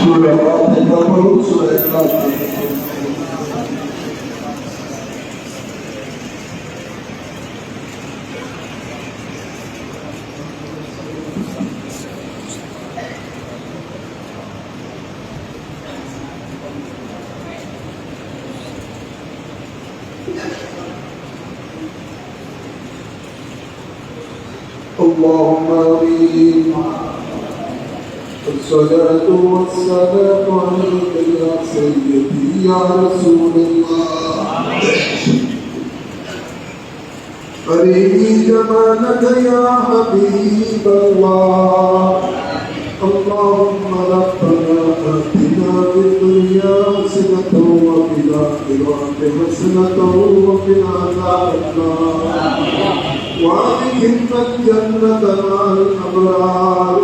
সূরা ফাতিহা পড়ুন, সূরা ইখলাস اللهم آمين. الصلاة والسلام عليك يا سيدي يا رسول الله. أرني جمالك يا حبيب الله. اللهم ربنا آتنا في الدنيا حسنة وفي الآخرة حسنة وقنا عذاب النار. وادخلنا الجنة مع الأبرار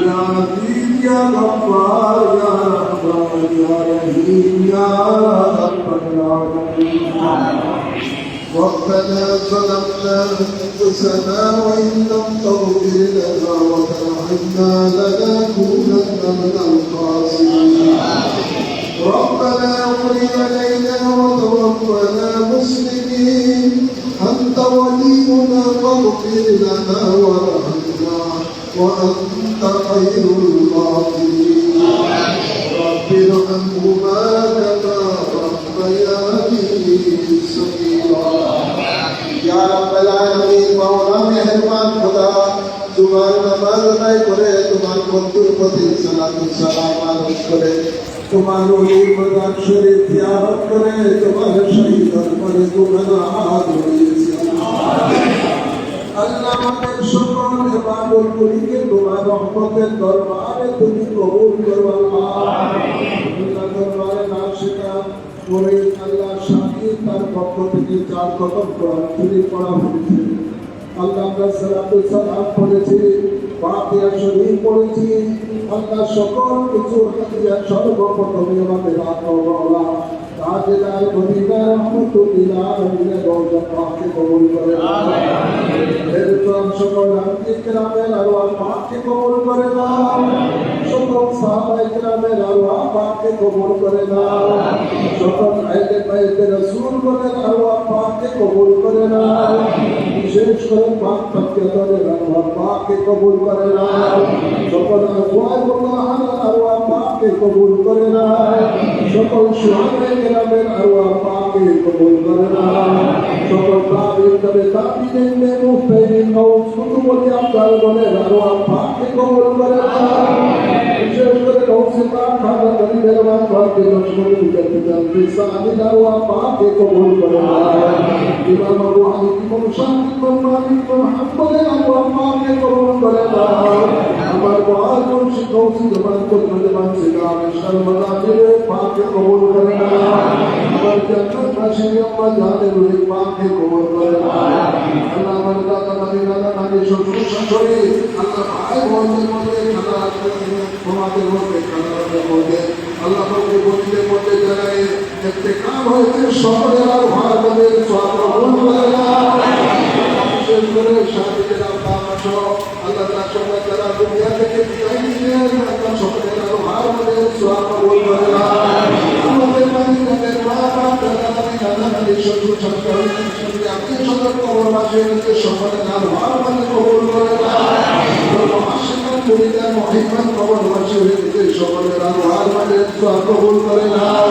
يا عزيز يا غفار يا رحمن يا رحيم يا رب العالمين. ربنا ظلمنا أنفسنا وإن لم تغفر لنا وترحمنا لنكونن من الخاسرين. ربنا اغفر علينا وتوفنا مسلمين. أنت ولينا فاغفر لنا وارحمنا وأنت خير الغافرين. رب ارحمهما كما ربياني صغيرا. يا رب العالمين مولا মেহেরবান খোদা, তোমার নামাজ আদায় করে তোমার বন্ধুর প্রতি সালাতুল সালাম আরজ করে তোমার ওলি প্রদান শরীফ জিয়ারত করে তোমার শহীদ দরবারে গুনাহ ধরিয়েছি। আল্লাহ আমাদের সকল ইবাদতগুলিকে তোমার রহমতের দরবারে তুমি কবুল করো। আল্লাহ দরবারে নাশিকা করে আল্লাহ শাহিদ তার পক্ষ থেকে 4 খতম কোরআন শরীফ পড়া হয়েছে। আল্লাহ আমরা সালাতুল সালাম পড়েছি, ফাতিহা শরীফ পড়েছি। আল্লাহ সকল কিছুর হাদিয়া সর্বপ্রথমে আমাদের আল্লাহ তাজদার মদিনা রহমাতুল্লাহ আলাইহি রওজা পাকে কবুল করে। এরকম সকল আম্বিয়া কিরামের আরওয়াহ পাকে কবুল করে দাও। সকল সাহাবায়ে কিরামের আরওয়াহ পাকে কবুল করে দাও। সকল আহলে বাইতে রাসূলগণের আরওয়াহ পাকে কবুল করে দাও। বিশেষ করে পাক তকিয়াতের আরওয়াহ পাকে কবুল করে দাও। সকল আরওয়াহ আরওয়াহ পাকে কবুল করে দাও। সকল সুহাদায়ে কিরামের আরওয়াহ পাকে কবুল করে দাও। সকল তাবিঈন তাবিঈনের মুফতিন গৌস কুতুবুল আফদালগণের আরওয়াহ পাকে কবুল করে দাও। বিশেষ করে গৌসে পাক খাজা গনি মেহরবান পাকে লক্ষ্মী মুজাদ্দিদ রিসালাত আরওয়াহ পাকে কবুল করে দাও। ইমাম আবু হানিফা ইমাম শাফিঈ ইমাম মালিক ইমাম হাম্বলের আরওয়াহ পাকে কবুল করে দাও। আমার বড় মুর্শিদ গৌসে জামান কুতুবুল সিগাম শর্মদানের পাকে কবুল করে দাও। আমার জান্নাত বাসিনী আম্মা জানের রূহ পাকে কবুল করে দাও। আল্লাহ আমার দাদা দাদি নানা নানি শ্বশুর শাশুড়ি আল্লাহ ভাই বোনদের মধ্যে খানা তোমাদের মধ্যে খানার মধ্যে আল্লাহ পাকের বন্ধুদের মধ্যে যারা ইন্তেকাল হয়েছে সকলের আর ভারতের সওয়াব কবুল করে দাও। বিশেষ করে শাহিদের আল্লাহ আল্লাহ তার সঙ্গে যারা দুনিয়া থেকে বিদায় নিলেন আল্লাহ সকলের আর ভারতের সওয়াব কবুল করে দাও। আমাদের মালিকের মা বাপ দাদা দাদি নানা নানি শ্বশুর শাশুড়ি আপনি সকল কবরবাসীকে সকলের আর ভারতের কবুল করে দাও। মুরিদার মুহিম্মদ কবরবাসী হয়ে সকলের আর ভারতের সওয়াব কবুল করে দাও।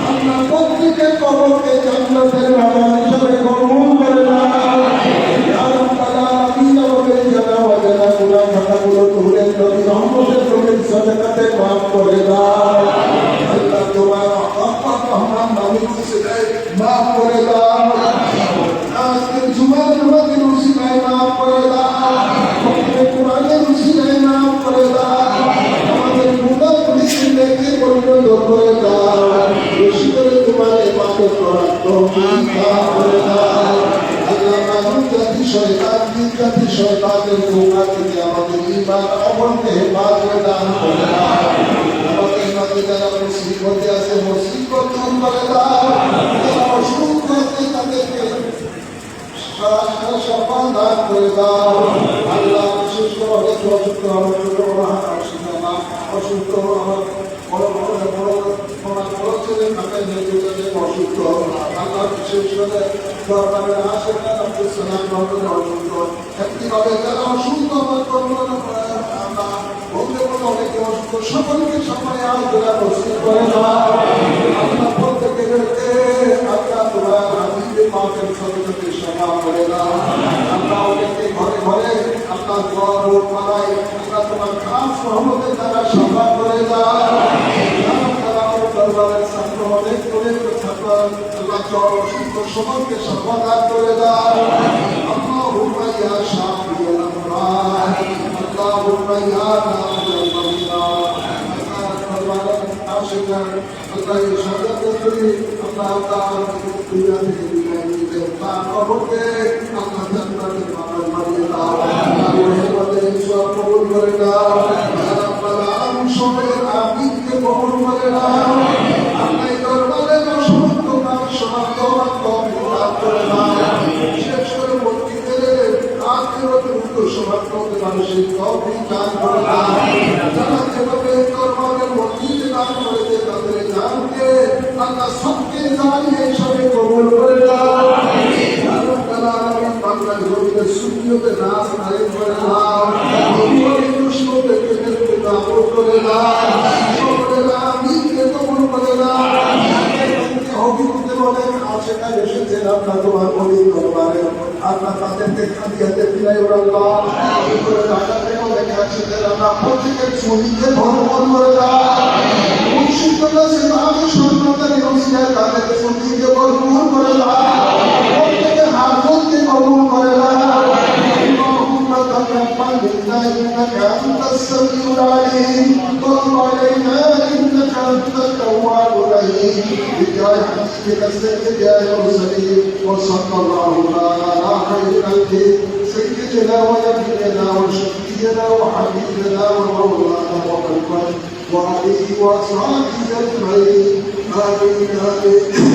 আল্লাহ প্রত্যেকের কবরকে জান্নাতের বাগান হিসেবে কবুল করে দাও। ইয়া রাব্বাল আলামিন আমাদের জানা অজানা গুনাহ খাতাগুলো তুলে নবী রহমতের নবীর সাদাকাতে মাফ করে দাও। আল্লাহ তোমার রহমত রহমান নবীর সিলায় মাফ করে দাও। আজকের জুমার নামাজের উসিলায় মাফ করে দাও। কোরআনের উসিলায় মাফ করে দাও। আমাদের গুনাহগুলিকে নেকি পরিণত করে দাও। বেশি করে তোমার ইবাদত করার তৌফিক দান করে দাও। আল্লাহ মানুষ জাতি শয়তান জিন জাতি শয়তানের ধোঁকা থেকে আমাদের ঈমান আমলকে হেফাজত দান করে দাও। আমাদের মাঝে যারা মুসিবতে আছে মুসিবত দূর করে দাও। যারা অসুস্থ আছে তাদেরকে সফল দান করে দাও। আল্লাহ বিশেষ করে অসুস্থ আমার ছোট অসুস্থ আমার বড় দরবারে আশেকা আব্দুল সালাম রহমতুল্লাহ অসুস্থ একইভাবে যারা অসুস্থ আমার করোনা আমরা বলতে বলতে অনেকে অসুস্থ সকলকে সবাই আলোচনা নসিব করে দাও আল্লাহ প্রত্যেককে আল্লাহ তোমার হাবিবে পাকের সদস্যকে সেবা করে দাও আল্লাহ অনেকে ঘরে ঘরে আল্লাহ দোয়া রোগ মারাই আল্লাহ তোমার খাস রহমতের দ্বারা সেবা করে দাও দরবারের ছাত্র অনেক অনেক ছাত্র আল্লাহ জ্বর অসুস্থ সকলকে সমাধান করে দাও আল্লাহুম্মা ইয়া শাফিয়াল আমরাদ আল্লাহুম্মা ইয়া নাফিয়াল মারিদ দরবারের আশিকা আল্লাহ এই সাজাত করি আল্লাহ তাআলা দুনিয়া থেকে বিদায় নিতে তার কবরকে আল্লাহ জান্নাতের বাগান বানিয়ে দাও আল্লাহ রহমতের সব কবুল করে দাও আল্লাহ আলামিন সবের আমিনকে কবুল করে দাও আল্লাহ এই দরবারের সমস্ত কাজ সমাপ্ত করে দাও বিশেষ করে মসজিদের আখিরাতের উদ্দেশ্য সমাপ্ত হতে পারে সেই তৌফিক দান করে দাও যারা যেভাবে দরবারের মসজিদে দান করেছে তাদের জানকে আল্লাহ সবকে জানিয়ে হিসাবে কবুল করে দাও বাংলার জমিনের সুন্নিয়তে নাচ নারী করে দাও দুশ্মনদেরকে বেরোতে দাবর করে দাও সকলের আমিনকে কবুল করে দাও অভিজ্ঞতে বলেন আশেকা এসেছেন আপনার তোমার অলি দরবারে আপনার তাদেরকে খালি হাতে ফিরাই আল্লাহ ঢাকা থেকেও দেখে আসছেন আমরা প্রত্যেকের ছবিকে ভরপুর করে দাও মুর্শিদরা সে আমি সন্ন্যতার অংশীদার তাদের ছবিকে ভরপুর করে দাও প্রত্যেকের হাজতকে কবুল করে দাও تقبل منا انك انت السميع العليم وتب علينا انك انت التواب الرحيم بجاه حبيبك السيد يا المرسلين وصلى الله على خير خلقه سيدنا ونبينا وشفينا وحبيبنا ومولانا محمد وعليه واصحابه اجمعين امين امين